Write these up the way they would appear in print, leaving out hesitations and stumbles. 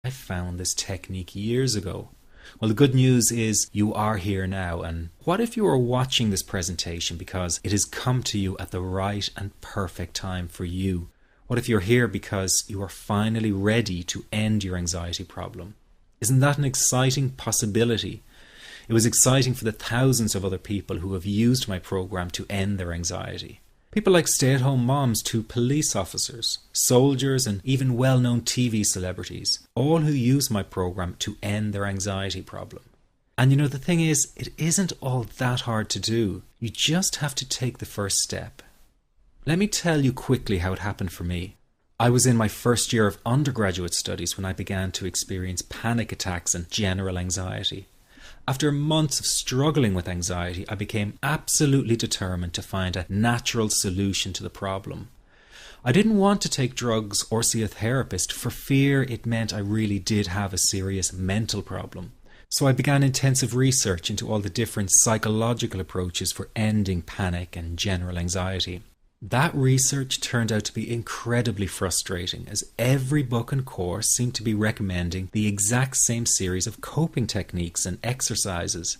I found this technique years ago. Well, the good news is you are here now, and what if you are watching this presentation because it has come to you at the right and perfect time for you? What if you're here because you are finally ready to end your anxiety problem? Isn't that an exciting possibility? It was exciting for the thousands of other people who have used my program to end their anxiety. People like stay-at-home moms to police officers, soldiers, and even well-known TV celebrities, all who use my program to end their anxiety problem. And you know, the thing is, it isn't all that hard to do. You just have to take the first step. Let me tell you quickly how it happened for me. I was in my first year of undergraduate studies when I began to experience panic attacks and general anxiety. After months of struggling with anxiety, I became absolutely determined to find a natural solution to the problem. I didn't want to take drugs or see a therapist for fear it meant I really did have a serious mental problem. So I began intensive research into all the different psychological approaches for ending panic and general anxiety. That research turned out to be incredibly frustrating, as every book and course seemed to be recommending the exact same series of coping techniques and exercises,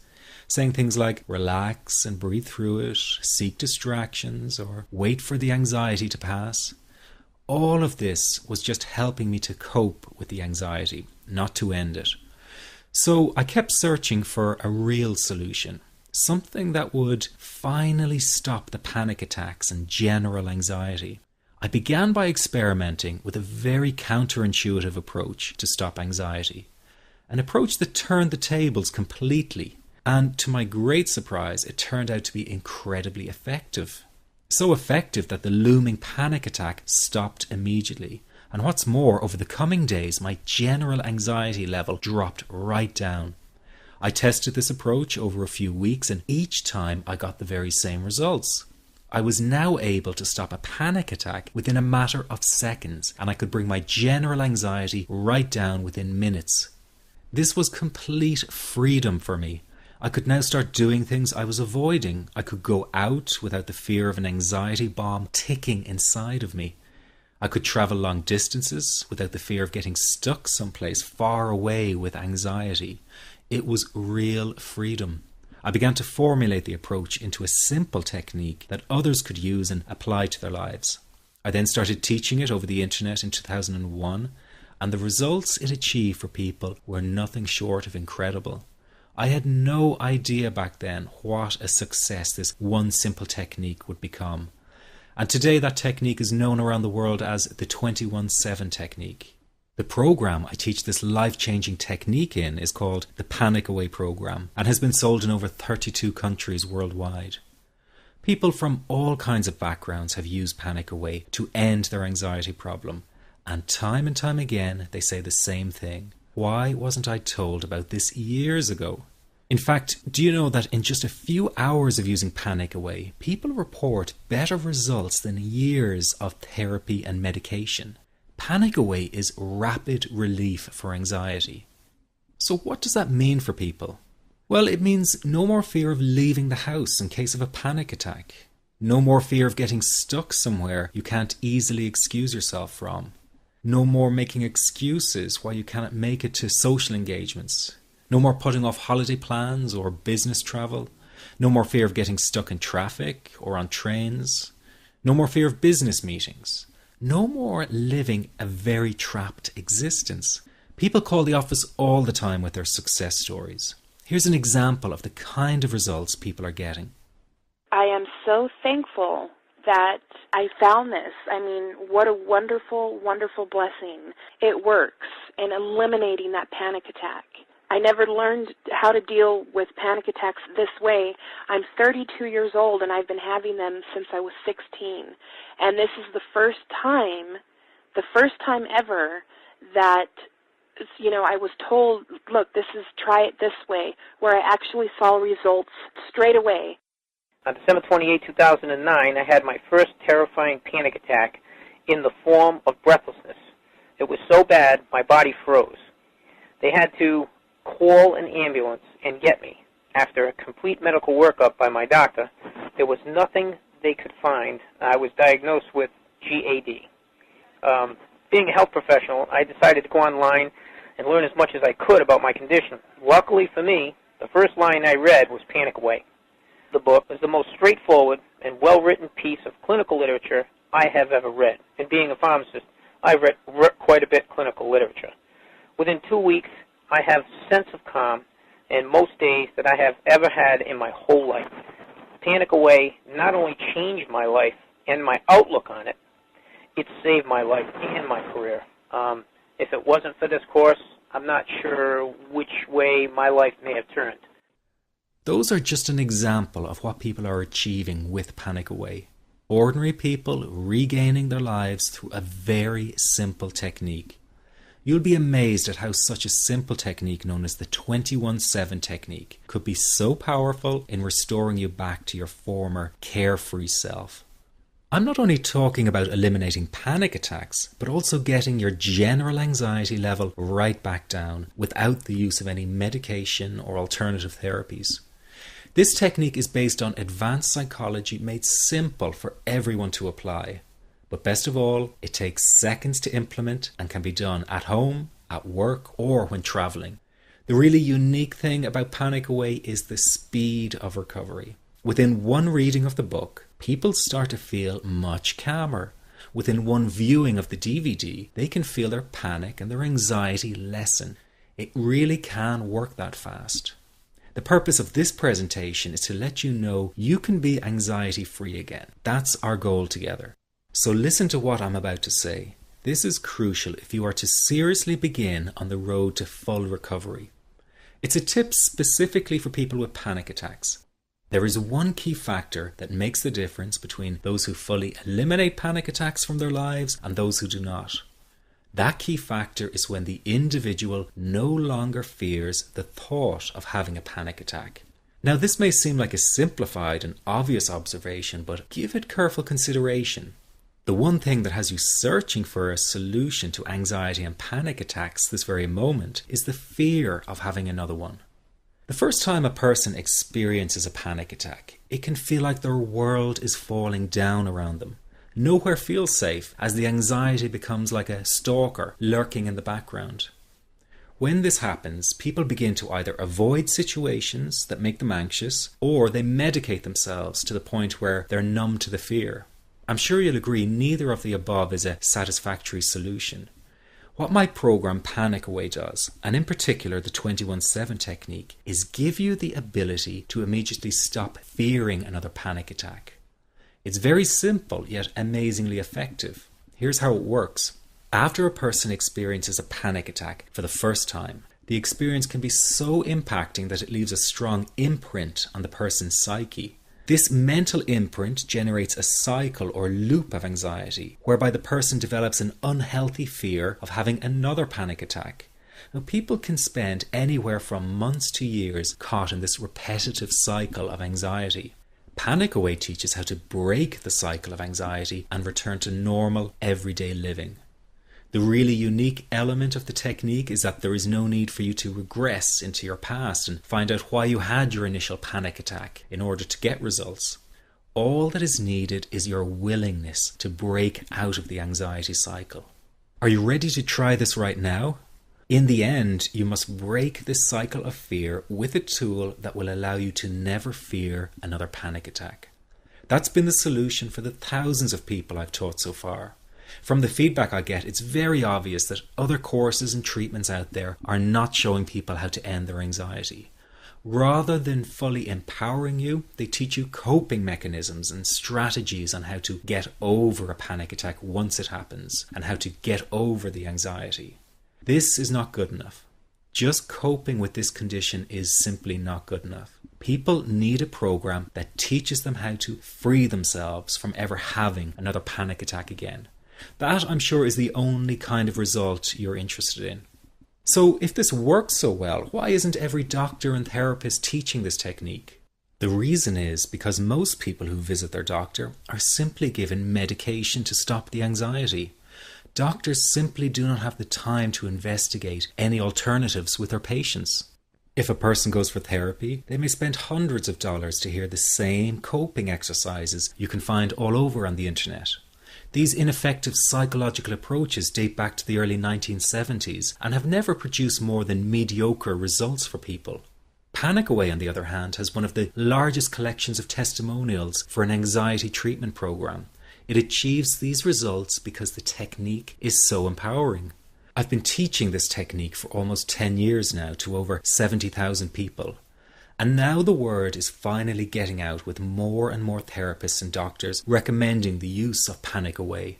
saying things like relax and breathe through it, seek distractions, or wait for the anxiety to pass. All of this was just helping me to cope with the anxiety, not to end it. So I kept searching for a real solution. Something that would finally stop the panic attacks and general anxiety. I began by experimenting with a very counterintuitive approach to stop anxiety. An approach that turned the tables completely. And to my great surprise, it turned out to be incredibly effective. So effective that the looming panic attack stopped immediately. And what's more, over the coming days, my general anxiety level dropped right down. I tested this approach over a few weeks, and each time I got the very same results. I was now able to stop a panic attack within a matter of seconds, and I could bring my general anxiety right down within minutes. This was complete freedom for me. I could now start doing things I was avoiding. I could go out without the fear of an anxiety bomb ticking inside of me. I could travel long distances without the fear of getting stuck someplace far away with anxiety. It was real freedom. I began to formulate the approach into a simple technique that others could use and apply to their lives. I then started teaching it over the internet in 2001, and the results it achieved for people were nothing short of incredible. I had no idea back then what a success this one simple technique would become. And today that technique is known around the world as the 21-7 technique. The program I teach this life-changing technique in is called the Panic Away program and has been sold in over 32 countries worldwide. People from all kinds of backgrounds have used Panic Away to end their anxiety problem, and time again they say the same thing. Why wasn't I told about this years ago? In fact, do you know that in just a few hours of using Panic Away, people report better results than years of therapy and medication? Panic Away is rapid relief for anxiety. So what does that mean for people? Well, it means no more fear of leaving the house in case of a panic attack. No more fear of getting stuck somewhere you can't easily excuse yourself from. No more making excuses why you cannot make it to social engagements. No more putting off holiday plans or business travel. No more fear of getting stuck in traffic or on trains. No more fear of business meetings. No more living a very trapped existence. People call the office all the time with their success stories. Here's an example of the kind of results people are getting. I am so thankful that I found this. I mean, what a wonderful, wonderful blessing. It works in eliminating that panic attack. I never learned how to deal with panic attacks this way. I'm 32 years old, and I've been having them since I was 16. And this is the first time ever that, I was told, look, try it this way, where I actually saw results straight away. On December 28, 2009, I had my first terrifying panic attack in the form of breathlessness. It was so bad, my body froze. They had to call an ambulance and get me. After a complete medical workup by my doctor, there was nothing they could find. I was diagnosed with GAD. Being a health professional, I decided to go online and learn as much as I could about my condition. Luckily for me, the first line I read was Panic Away. The book is the most straightforward and well-written piece of clinical literature I have ever read. And being a pharmacist, I've read quite a bit of clinical literature. Within 2 weeks, I have a sense of calm in most days that I have ever had in my whole life. Panic Away not only changed my life and my outlook on it, it saved my life and my career. If it wasn't for this course, I'm not sure which way my life may have turned. Those are just an example of what people are achieving with Panic Away. Ordinary people regaining their lives through a very simple technique. You'll be amazed at how such a simple technique known as the 21-7 technique could be so powerful in restoring you back to your former carefree self. I'm not only talking about eliminating panic attacks, but also getting your general anxiety level right back down without the use of any medication or alternative therapies. This technique is based on advanced psychology made simple for everyone to apply. But best of all, it takes seconds to implement and can be done at home, at work, or when traveling. The really unique thing about Panic Away is the speed of recovery. Within one reading of the book, people start to feel much calmer. Within one viewing of the DVD, they can feel their panic and their anxiety lessen. It really can work that fast. The purpose of this presentation is to let you know you can be anxiety-free again. That's our goal together. So listen to what I'm about to say. This is crucial if you are to seriously begin on the road to full recovery. It's a tip specifically for people with panic attacks. There is one key factor that makes the difference between those who fully eliminate panic attacks from their lives and those who do not. That key factor is when the individual no longer fears the thought of having a panic attack. Now, this may seem like a simplified and obvious observation, but give it careful consideration. The one thing that has you searching for a solution to anxiety and panic attacks this very moment is the fear of having another one. The first time a person experiences a panic attack, it can feel like their world is falling down around them. Nowhere feels safe as the anxiety becomes like a stalker lurking in the background. When this happens, people begin to either avoid situations that make them anxious, or they medicate themselves to the point where they're numb to the fear. I'm sure you'll agree neither of the above is a satisfactory solution. What my program Panic Away does, and in particular the 21-7 technique, is give you the ability to immediately stop fearing another panic attack. It's very simple yet amazingly effective. Here's how it works. After a person experiences a panic attack for the first time, the experience can be so impacting that it leaves a strong imprint on the person's psyche. This mental imprint generates a cycle or loop of anxiety, whereby the person develops an unhealthy fear of having another panic attack. Now, people can spend anywhere from months to years caught in this repetitive cycle of anxiety. Panic Away teaches how to break the cycle of anxiety and return to normal, everyday living. The really unique element of the technique is that there is no need for you to regress into your past and find out why you had your initial panic attack in order to get results. All that is needed is your willingness to break out of the anxiety cycle. Are you ready to try this right now? In the end, you must break this cycle of fear with a tool that will allow you to never fear another panic attack. That's been the solution for the thousands of people I've taught so far. From the feedback I get, it's very obvious that other courses and treatments out there are not showing people how to end their anxiety. Rather than fully empowering you, they teach you coping mechanisms and strategies on how to get over a panic attack once it happens and how to get over the anxiety. This is not good enough. Just coping with this condition is simply not good enough. People need a program that teaches them how to free themselves from ever having another panic attack again. That, I'm sure, is the only kind of result you're interested in. So if this works so well, why isn't every doctor and therapist teaching this technique? The reason is because most people who visit their doctor are simply given medication to stop the anxiety. Doctors simply do not have the time to investigate any alternatives with their patients. If a person goes for therapy, they may spend hundreds of dollars to hear the same coping exercises you can find all over on the internet. These ineffective psychological approaches date back to the early 1970s and have never produced more than mediocre results for people. Panic Away, on the other hand, has one of the largest collections of testimonials for an anxiety treatment program. It achieves these results because the technique is so empowering. I've been teaching this technique for almost 10 years now to over 70,000 people. And now the word is finally getting out, with more and more therapists and doctors recommending the use of Panic Away.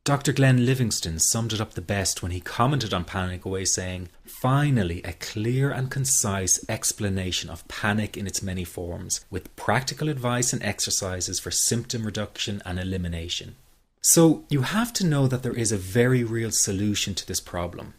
Dr. Glenn Livingston summed it up the best when he commented on Panic Away, saying, "Finally, a clear and concise explanation of panic in its many forms, with practical advice and exercises for symptom reduction and elimination." So you have to know that there is a very real solution to this problem.